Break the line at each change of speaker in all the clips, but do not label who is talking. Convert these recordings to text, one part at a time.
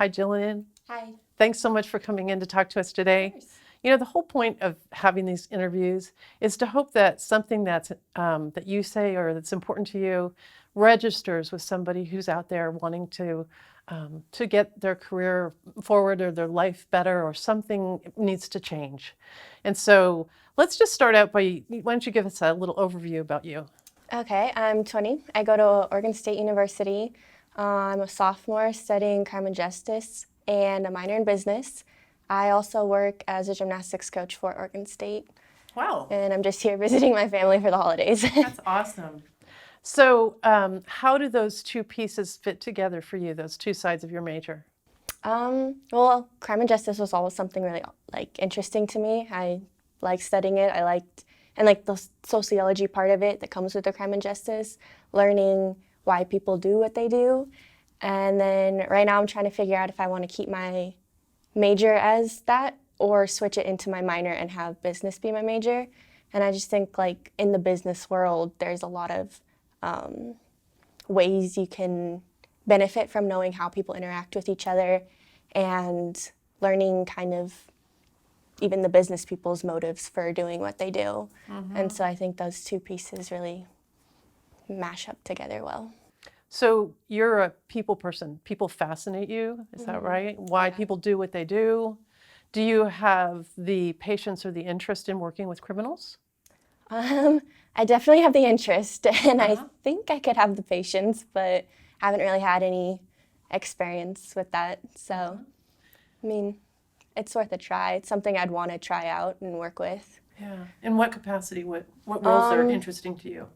Hi, Jillian.
Hi.
Thanks so much for coming in to talk to us today. The whole point of having these interviews is to hope that something that's that you say or that's important to you registers with somebody who's out there wanting to get their career forward or their life better, or something needs to change. And so let's just start out by, why don't you give us a little overview about you?
Okay, I'm 20. I go to Oregon State University. I'm a sophomore studying crime and justice and a minor in business. I also work as a gymnastics coach for Oregon State.
Wow.
And I'm just here visiting my family for the holidays.
That's awesome. So how do those two pieces fit together for you, those two sides of your major?
Well, crime and justice was always something really interesting to me. I liked studying it. I liked the sociology part of it that comes with the crime and justice, learning why people do what they do. And then right now I'm trying to figure out if I want to keep my major as that or switch it into my minor and have business be my major. And I just think in the business world, there's a lot of ways you can benefit from knowing how people interact with each other and learning kind of even the business people's motives for doing what they do. Mm-hmm. And so I think those two pieces really mash up together well.
So you're a people person. People fascinate you, is that right? Why people do what they do. Do you have the patience or the interest in working with criminals?
I definitely have the interest, and I think I could have the patience, but haven't really had any experience with that. So, I mean, it's worth a try. It's something I'd want to try out and work with.
Yeah. In what capacity? What roles are interesting to you?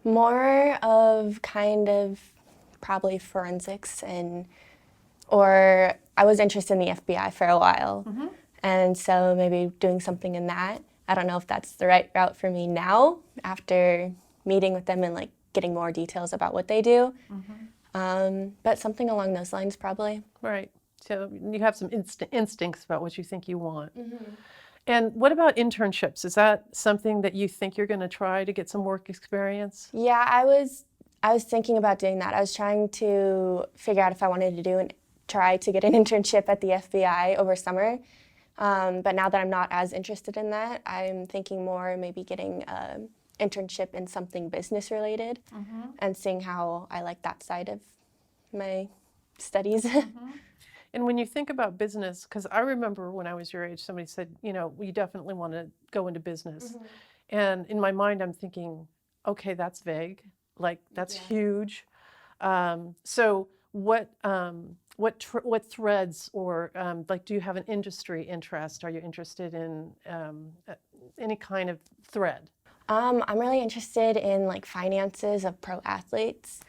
More of kind of probably forensics or I was interested in the FBI for a while. Mm-hmm. And so maybe doing something in that. I don't know if that's the right route for me now after meeting with them and getting more details about what they do. Mm-hmm. But something along those lines probably.
Right. So you have some instincts about what you think you want. Mm-hmm. And what about internships? Is that something that you think you're going to try to get some work experience?
Yeah, I was thinking about doing that. I was trying to figure out if I wanted to try to get an internship at the FBI over summer. But now that I'm not as interested in that, I'm thinking more maybe getting an internship in something business related and seeing how I like that side of my studies.
And when you think about business, because I remember when I was your age, somebody said, we definitely want to go into business. And in my mind, I'm thinking, okay, that's vague. That's huge. So what threads or do you have an industry interest? Are you interested in any kind of thread?
I'm really interested in finances of pro athletes.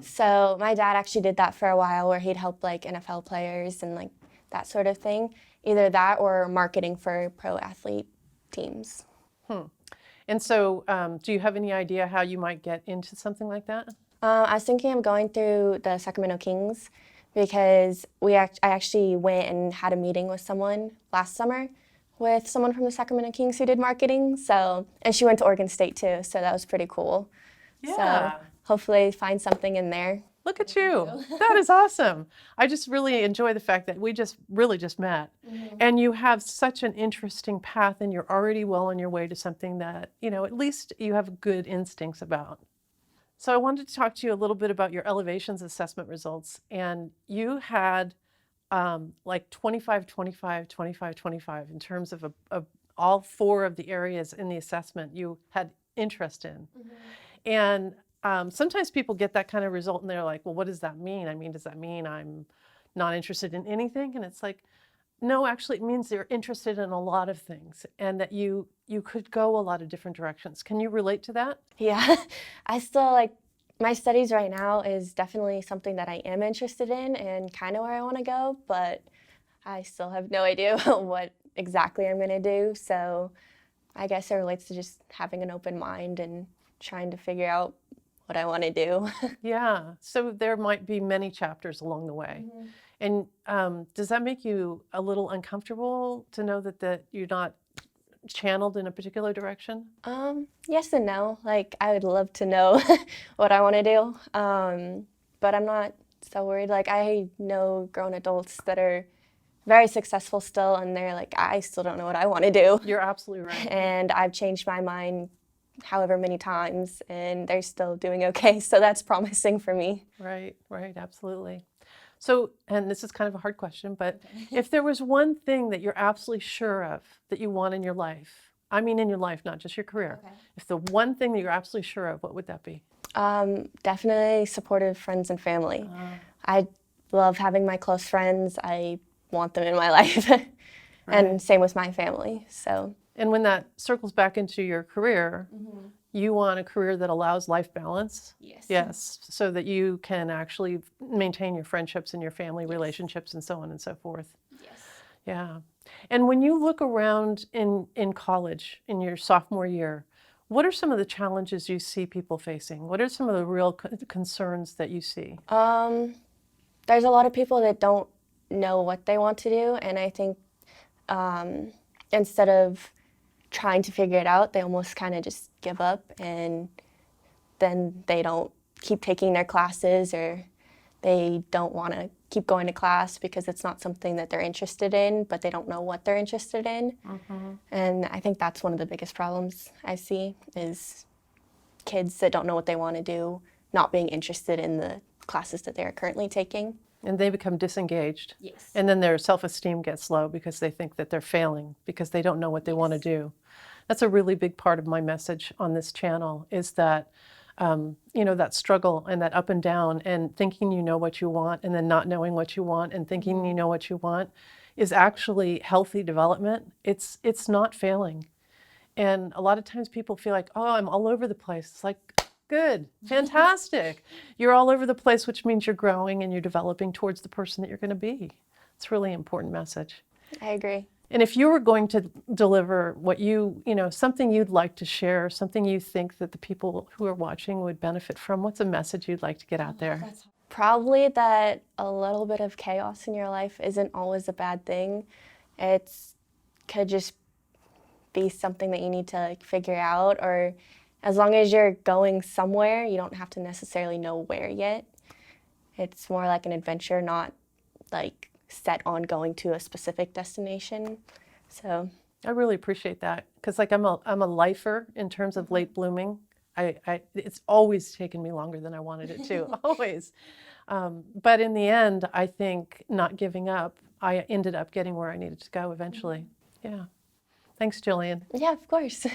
So my dad actually did that for a while where he'd help NFL players and that sort of thing. Either that or marketing for pro athlete teams.
And so do you have any idea how you might get into something like that?
I was thinking of going through the Sacramento Kings because I actually went and had a meeting with someone last summer with someone from the Sacramento Kings who did marketing. And she went to Oregon State too, so that was pretty cool.
Yeah.
So hopefully find something in there.
Look at you. That is awesome. I just really enjoy the fact that we just met. Mm-hmm. And you have such an interesting path and you're already well on your way to something that, at least you have good instincts about. So I wanted to talk to you a little bit about your elevations assessment results. And you had 25, 25, 25, 25 in terms of all four of the areas in the assessment you had interest in. Mm-hmm. And sometimes people get that kind of result and they're like, well, what does that mean? I mean, does that mean I'm not interested in anything? And it's like, no, actually it means you're interested in a lot of things and that you could go a lot of different directions. Can you relate to that?
Yeah, I still my studies right now is definitely something that I am interested in and kind of where I want to go, but I still have no idea what exactly I'm going to do. So I guess it relates to just having an open mind and trying to figure out what I want to do.
Yeah, so there might be many chapters along the way. Mm-hmm. And does that make you a little uncomfortable to know that you're not channeled in a particular direction?
Yes and no. I would love to know what I want to do, but I'm not so worried. Like, I know grown adults that are very successful still, and they're like, I still don't know what I want to do.
You're absolutely right.
And I've changed my mind however many times, and they're still doing okay. So that's promising for me.
Right, absolutely. So, and this is kind of a hard question, but if there was one thing that you're absolutely sure of that you want in your life, I mean in your life, not just your career, if the one thing that you're absolutely sure of, what would that be?
Definitely supportive friends and family. I love having my close friends. I want them in my life. And same with my family. So.
And when that circles back into your career, you want a career that allows life balance. Yes, so that you can actually maintain your friendships and your family relationships and so on and so forth. Yeah. And when you look around in college, in your sophomore year, what are some of the challenges you see people facing? What are some of the real concerns that you see?
There's a lot of people that don't know what they want to do, and I think instead of trying to figure it out, they almost kind of just give up, and then they don't keep taking their classes, or they don't want to keep going to class because it's not something that they're interested in, but they don't know what they're interested in. And I think that's one of the biggest problems I see, is kids that don't know what they want to do, not being interested in the classes that they're currently taking.
And they become disengaged. And then their self-esteem gets low because they think that they're failing because they don't know what they want to do. That's a really big part of my message on this channel, is that, that struggle and that up and down, and thinking you know what you want and then not knowing what you want and thinking you know what you want is actually healthy development. It's not failing. And a lot of times people feel like, oh, I'm all over the place. It's like, good, fantastic. You're all over the place, which means you're growing and you're developing towards the person that you're going to be. It's a really important message.
I agree.
And if you were going to deliver what something you'd like to share, something you think that the people who are watching would benefit from, what's a message you'd like to get out there?
Probably that a little bit of chaos in your life isn't always a bad thing. It could just be something that you need to figure out, or as long as you're going somewhere, you don't have to necessarily know where yet. It's more like an adventure, not like set on going to a specific destination. So
I really appreciate that, because I'm a lifer in terms of late blooming. It's always taken me longer than I wanted it to, always. But in the end, I think not giving up, I ended up getting where I needed to go eventually. Yeah. Thanks, Jillian.
yeah, of course.